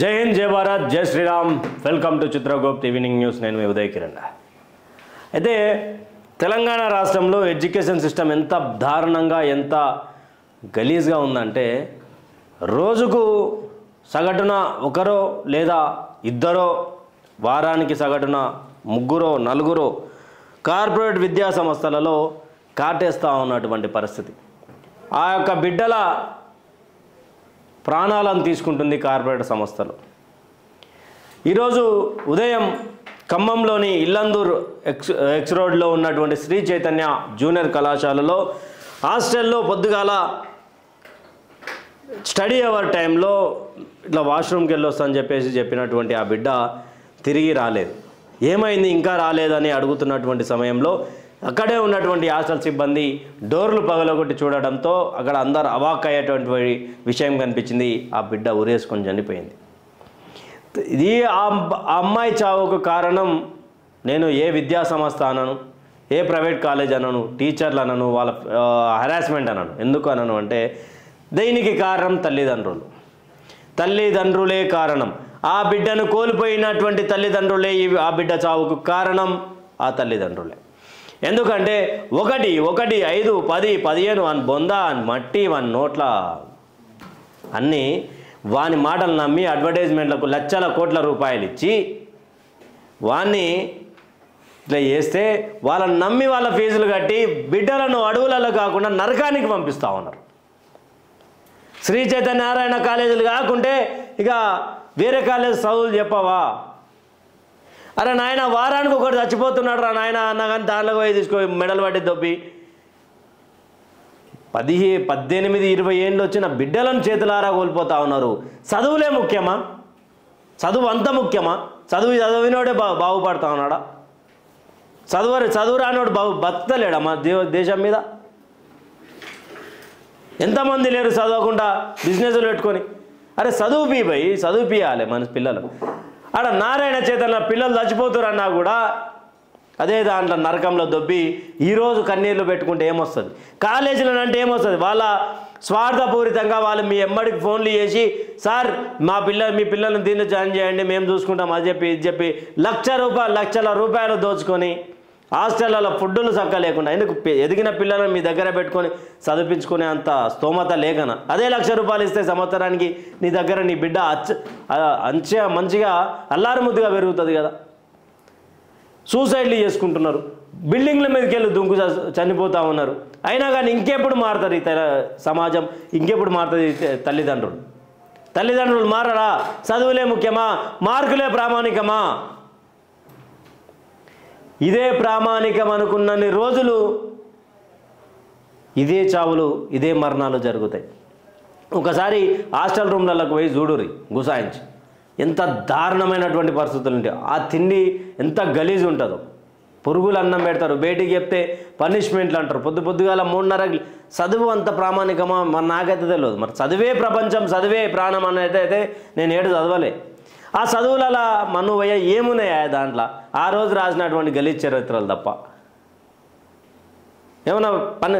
జై హింద్, జై భారత్, జై Shriram. Welcome to Chitragupta evening news. నేను మీ ఉదయ్ కిరణ్. అయితే తెలంగాణ రాష్ట్రంలో ఎడ్యుకేషన్ సిస్టమ్ ఎంత దారుణంగా, ఎంత గలీజ్గా ఉందంటే, రోజుకు సగటున ఒకరో లేదా ఇద్దరో, వారానికి సగటున ముగ్గురో నలుగురో కార్పొరేట్ విద్యా సంస్థలలో కాటేస్తూ ఉన్నటువంటి పరిస్థితి. ఆ యొక్క బిడ్డల ప్రాణాలను తీసుకుంటుంది కార్పొరేట్ సంస్థలు. ఈరోజు ఉదయం ఖమ్మంలోని ఇల్లందూర్ ఎక్స్ రోడ్లో ఉన్నటువంటి శ్రీ చైతన్య జూనియర్ కళాశాలలో హాస్టల్లో పొద్దుగాల స్టడీ అవర్ టైంలో ఇట్లా వాష్రూమ్కి వెళ్ళొస్తానని చెప్పినటువంటి ఆ బిడ్డ తిరిగి రాలేదు. ఏమైంది ఇంకా రాలేదని అడుగుతున్నటువంటి సమయంలో అక్కడే ఉన్నటువంటి హాస్టల్ సిబ్బంది డోర్లు పగలగొట్టి చూడడంతో అక్కడ అందరు అవాక్ అయ్యేటువంటి విషయం కనిపించింది. ఆ బిడ్డ ఉరేసుకొని చనిపోయింది. ఇది ఆ అమ్మాయి చావుకు కారణం నేను ఏ విద్యా సంస్థ అనను, ఏ ప్రైవేట్ కాలేజ్ అనను, టీచర్లు అనను, వాళ్ళ హరాస్మెంట్ అనను. ఎందుకు అనను అంటే దీనికి కారణం తల్లిదండ్రులే కారణం. ఆ బిడ్డను కోల్పోయినటువంటి తల్లిదండ్రులే ఆ బిడ్డ చావుకు కారణం ఆ తల్లిదండ్రులే. ఎందుకంటే ఒకటి 5 10 15 వన్ బొంద, వన్ మట్టి, వన్ నోట్ల అన్నీ వాని మాటలు నమ్మి అడ్వర్టైజ్మెంట్లకు లక్షల కోట్ల రూపాయలు ఇచ్చి వాన్ని ఇట్లా చేస్తే వాళ్ళని నమ్మి వాళ్ళ ఫీజులు కట్టి బిడ్డలను అడవులలో కాకుండా నరకానికి పంపిస్తూ ఉన్నారు. శ్రీ చైతన్య నారాయణ కాలేజీలు కాకుంటే ఇక వేరే కాలేజ్ చదువులు చెప్పవా? అరే నాయన, వారానికి ఒకటి చచ్చిపోతున్నాడు రా నాయన అన్న కానీ దానిలో పోయి తీసుకో మెడల్ పట్టి దొబ్బి 18 20 ఏళ్ళు వచ్చిన బిడ్డలను చేతులారా కోల్పోతా ఉన్నారు. చదువులే ముఖ్యమా? చదువు అంత ముఖ్యమా? చదివినోడే బాగుపడతా ఉన్నాడా? చదువు రానోడు బతలేడా మా దేశం మీద? ఎంతమంది లేరు చదవకుండా బిజినెస్లు పెట్టుకొని? అరే చదువుపియాలి మన పిల్లలు. ఆడ నారాయణ చైతన్య పిల్లలు చచ్చిపోతారన్నా కూడా అదే దాంట్లో నరకంలో దొబ్బి ఈరోజు కన్నీళ్ళు పెట్టుకుంటే ఏమొస్తుంది? కాలేజీలో అంటే ఏమొస్తుంది? వాళ్ళ స్వార్థపూరితంగా వాళ్ళు మీ ఎమ్మడికి ఫోన్లు చేసి, సార్ మీ పిల్లల్ని దీన్ని జాయిన్ చేయండి, మేము చూసుకుంటాం అది చెప్పి ఇది చెప్పి లక్షల రూపాయలు దోచుకొని హాస్టళ్లలో ఫుడ్లు చక్క లేకుండా, ఎందుకు ఎదిగిన పిల్లలను మీ దగ్గర పెట్టుకొని చదివించుకునే అంత స్తోమత లేకనా? అదే ₹1,00,000 ఇస్తే సంవత్సరానికి నీ దగ్గర నీ బిడ్డ మంచిగా అల్లారు ముద్దుగా పెరుగుతుంది కదా. సూసైడ్లు చేసుకుంటున్నారు, బిల్డింగ్ల మీదకి వెళ్ళి దుంకు చనిపోతూ ఉన్నారు. అయినా కానీ ఇంకెప్పుడు మారుతారు ఈ సమాజం? ఇంకెప్పుడు మారుతుంది తల్లిదండ్రులు మారరా? చదువులే ముఖ్యమా? మార్కులే ప్రామాణికమా? ఇదే ప్రామాణికం అనుకున్నన్ని రోజులు ఇదే చావులు, ఇదే మరణాలు జరుగుతాయి. ఒకసారి హాస్టల్ రూమ్లకు పోయి చూడురి, గుసాయించి ఎంత దారుణమైనటువంటి పరిస్థితులు ఉంటాయి. ఆ తిండి ఎంత గలీజ్ ఉంటుందో. పురుగులు అన్నం పెడతారు, బయటికి చెప్తే పనిష్మెంట్లు అంటారు. పొద్దుగాల 3:30 చదువు అంత ప్రామాణికమా? మరి నాకైతే తెలియదు. మరి చదివే ప్రపంచం, చదివే ప్రాణం అనేది అయితే నేను ఏడు చదవలే. ఆ చదువులలో మనువయ్య ఏమున్నాయా దాంట్లో? ఆ రోజు రాసినటువంటి గలీజ్ చరిత్రలు తప్ప ఏమన్నా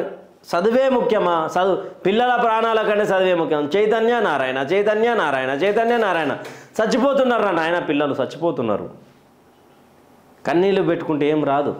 చదువే ముఖ్యమా? పిల్లల ప్రాణాల కంటే చదివే ముఖ్యం. చైతన్య నారాయణ చచ్చిపోతున్నారు నాయన, పిల్లలు చచ్చిపోతున్నారు. కన్నీళ్ళు పెట్టుకుంటే ఏం రాదు.